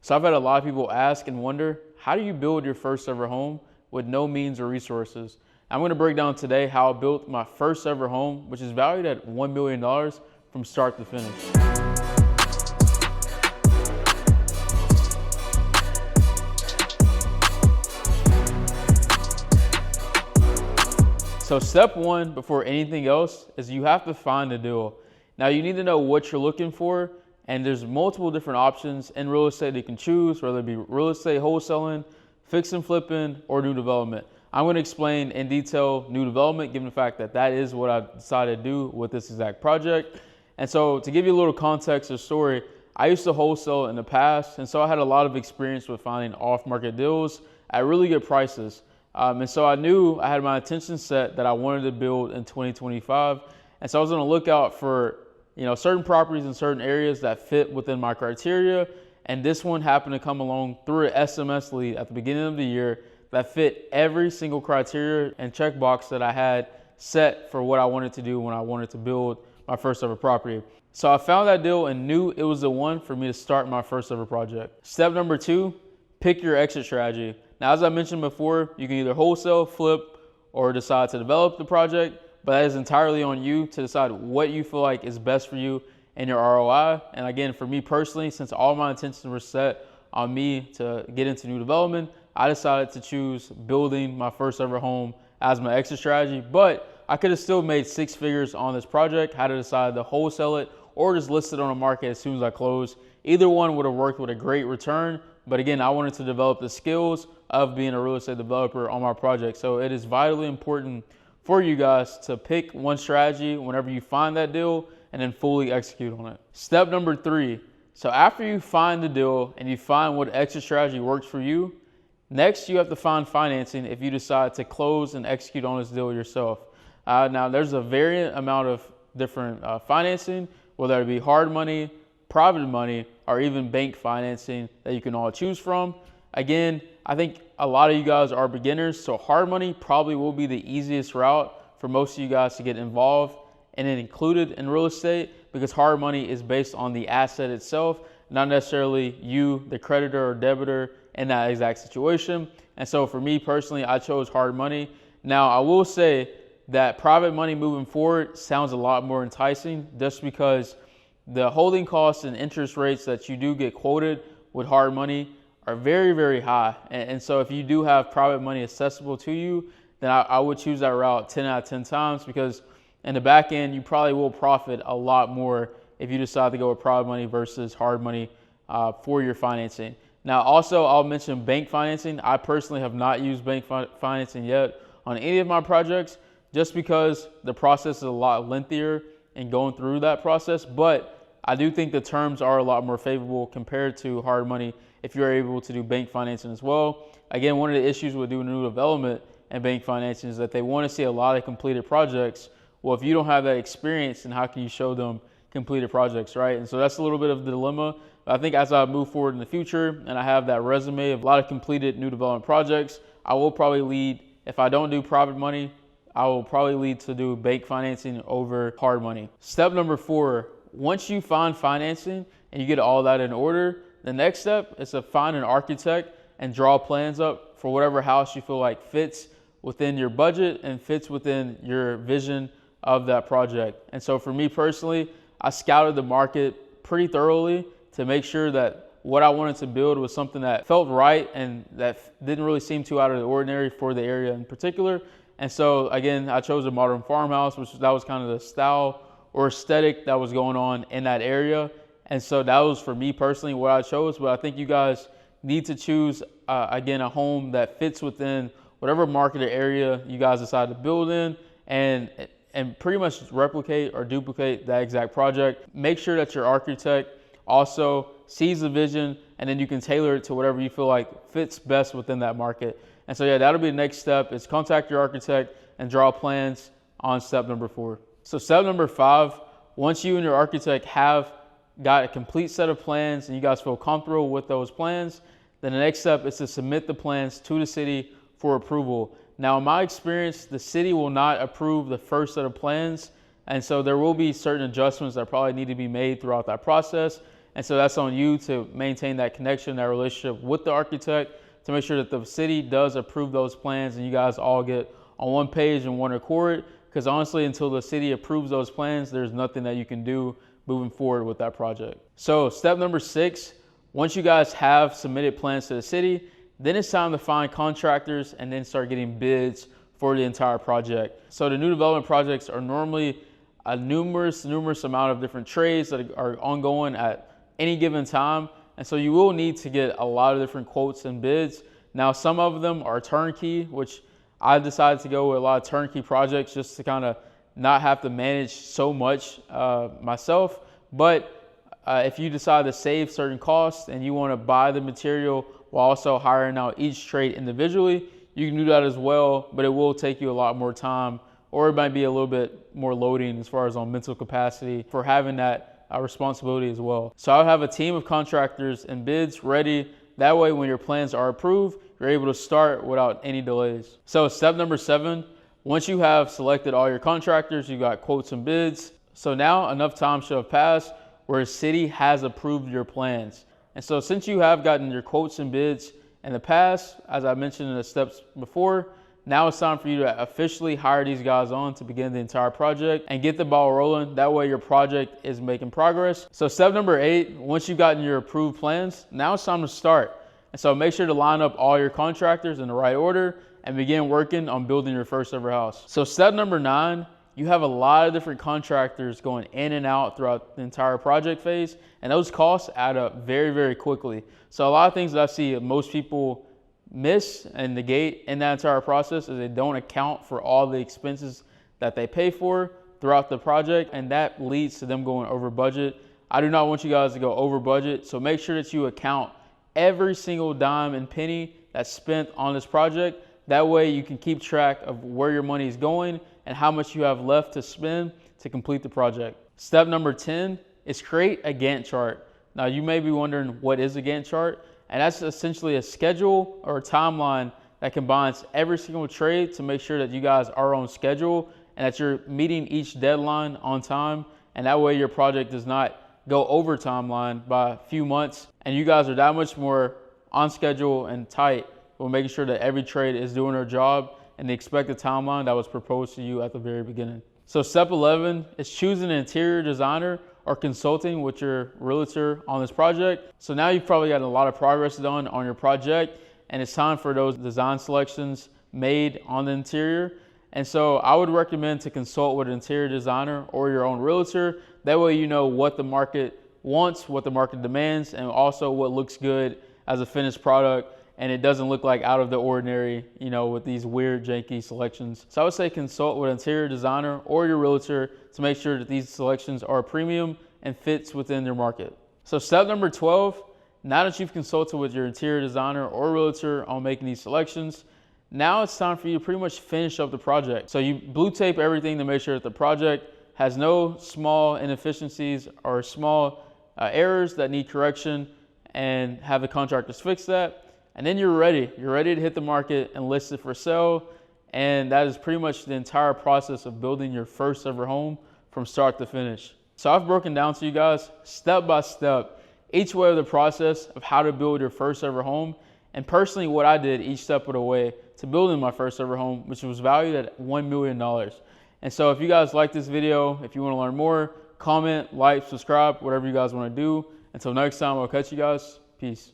So I've had a lot of people ask and wonder, how do you build your first ever home with no means or resources? I'm going to break down today how I built my first ever home, which is valued at $1 million from start to finish. So step one before anything else is you have to find a deal. Now you need to know what you're looking for, and there's multiple different options in real estate that you can choose, whether it be real estate wholesaling, fix and flipping, or new development. I'm going to explain in detail new development, given the fact that that is what I decided to do with this exact project. And so to give you a little context or story, I used to wholesale in the past, and so I had a lot of experience with finding off-market deals at really good prices. And so I knew I had my attention set that I wanted to build in 2025. And so I was on the lookout for, certain properties in certain areas that fit within my criteria. And this one happened to come along through an SMS lead at the beginning of the year that fit every single criteria and checkbox that I had set for what I wanted to do when I wanted to build my first ever property. So I found that deal and knew it was the one for me to start my first ever project. Step number 2, pick your exit strategy. Now, as I mentioned before, you can either wholesale, flip, or decide to develop the project, but that is entirely on you to decide what you feel like is best for you and your ROI. And again, for me personally, since all my intentions were set on me to get into new development, I decided to choose building my first ever home as my exit strategy. But I could have still made 6 figures on this project had I decided to wholesale it or just list it on the market as soon as I close. Either one would have worked with a great return. But again, I wanted to develop the skills of being a real estate developer on my project. So it is vitally important for you guys to pick one strategy whenever you find that deal and then fully execute on it. Step number 3. So after you find the deal and you find what exit strategy works for you, next you have to find financing if you decide to close and execute on this deal yourself. Now there's a variant amount of different financing, whether it be hard money, private money, or even bank financing that you can all choose from. Again, I think a lot of you guys are beginners, so hard money probably will be the easiest route for most of you guys to get involved and included in real estate, because hard money is based on the asset itself, not necessarily you, the creditor or debitor, in that exact situation. And so for me personally, I chose hard money. Now, I will say that private money moving forward sounds a lot more enticing, just because the holding costs and interest rates that you do get quoted with hard money are very, very high. And so if you do have private money accessible to you, then I would choose that route 10 out of 10 times, because in the back end, you probably will profit a lot more if you decide to go with private money versus hard money for your financing. Now, also, I'll mention bank financing. I personally have not used bank financing yet on any of my projects, just because the process is a lot lengthier in going through that process. But I do think the terms are a lot more favorable compared to hard money if you're able to do bank financing as well. Again, one of the issues with doing new development and bank financing is that they want to see a lot of completed projects. Well, if you don't have that experience, then how can you show them completed projects, right? And so that's a little bit of the dilemma. I think as I move forward in the future and I have that resume of a lot of completed new development projects, I will probably lead, if I don't do private money, I will probably lead to do bank financing over hard money. Step number 4, once you find financing and you get all that in order, the next step is to find an architect and draw plans up for whatever house you feel like fits within your budget and fits within your vision of that project. And so for me personally, I scouted the market pretty thoroughly to make sure that what I wanted to build was something that felt right and that didn't really seem too out of the ordinary for the area in particular. And so again, I chose a modern farmhouse, that was kind of the style or aesthetic that was going on in that area. And so that was, for me personally, what I chose. But I think you guys need to choose, again, a home that fits within whatever market or area you guys decide to build in, and pretty much replicate or duplicate that exact project. Make sure that your architect also sees the vision, and then you can tailor it to whatever you feel like fits best within that market. And so yeah, that'll be the next step, is contact your architect and draw plans on step number 4. So step number 5, once you and your architect have got a complete set of plans and you guys feel comfortable with those plans, then the next step is to submit the plans to the city for approval. Now, in my experience, the city will not approve the first set of plans, and so there will be certain adjustments that probably need to be made throughout that process. And so that's on you to maintain that connection, that relationship with the architect, to make sure that the city does approve those plans and you guys all get on one page and one accord. Because honestly, until the city approves those plans, there's nothing that you can do moving forward with that project. So step number 6, once you guys have submitted plans to the city, then it's time to find contractors and then start getting bids for the entire project. So the new development projects are normally a numerous amount of different trades that are ongoing at any given time. And so you will need to get a lot of different quotes and bids. Now, some of them are turnkey, which I decided to go with a lot of turnkey projects just to kind of not have to manage so much myself. But if you decide to save certain costs and you want to buy the material while also hiring out each trade individually, you can do that as well, but it will take you a lot more time, or it might be a little bit more loading as far as on mental capacity for having that responsibility as well. So I'll have a team of contractors and bids ready. That way, when your plans are approved, you're able to start without any delays. So step number 7, once you have selected all your contractors, you got quotes and bids. So now enough time should have passed where a city has approved your plans. And so since you have gotten your quotes and bids in the past, as I mentioned in the steps before, now it's time for you to officially hire these guys on to begin the entire project and get the ball rolling. That way your project is making progress. So step number 8, once you've gotten your approved plans, now it's time to start. And so make sure to line up all your contractors in the right order and begin working on building your first ever house. So step number 9, you have a lot of different contractors going in and out throughout the entire project phase, and those costs add up very quickly. So a lot of things that I see most people miss and negate in that entire process is they don't account for all the expenses that they pay for throughout the project, and that leads to them going over budget. I do not want you guys to go over budget, so make sure that you account every single dime and penny that's spent on this project. That way you can keep track of where your money is going and how much you have left to spend to complete the project. Step number 10 is create a Gantt chart. Now you may be wondering, what is a Gantt chart? And that's essentially a schedule or a timeline that combines every single trade to make sure that you guys are on schedule and that you're meeting each deadline on time. And that way your project does not go over timeline by a few months, and you guys are that much more on schedule and tight with making sure that every trade is doing their job and the expected timeline that was proposed to you at the very beginning. So step 11 is choosing an interior designer or consulting with your realtor on this project. So now you've probably gotten a lot of progress done on your project, and it's time for those design selections made on the interior. And so I would recommend to consult with an interior designer or your own realtor. That way you know what the market wants, what the market demands, and also what looks good as a finished product, and it doesn't look like out of the ordinary, you know, with these weird janky selections. So I would say consult with an interior designer or your realtor to make sure that these selections are premium and fits within their market. So step number 12, now that you've consulted with your interior designer or realtor on making these selections, now it's time for you to pretty much finish up the project. So you blue tape everything to make sure that the project has no small inefficiencies or small errors that need correction, and have the contractors fix that. And then you're ready. You're ready to hit the market and list it for sale. And that is pretty much the entire process of building your first ever home from start to finish. So I've broken down to you guys step by step each way of the process of how to build your first ever home. And personally, what I did each step of the way to building my first ever home, which was valued at $1 million. And so if you guys like this video, if you want to learn more, comment, like, subscribe, whatever you guys want to do. Until next time, I'll catch you guys. Peace.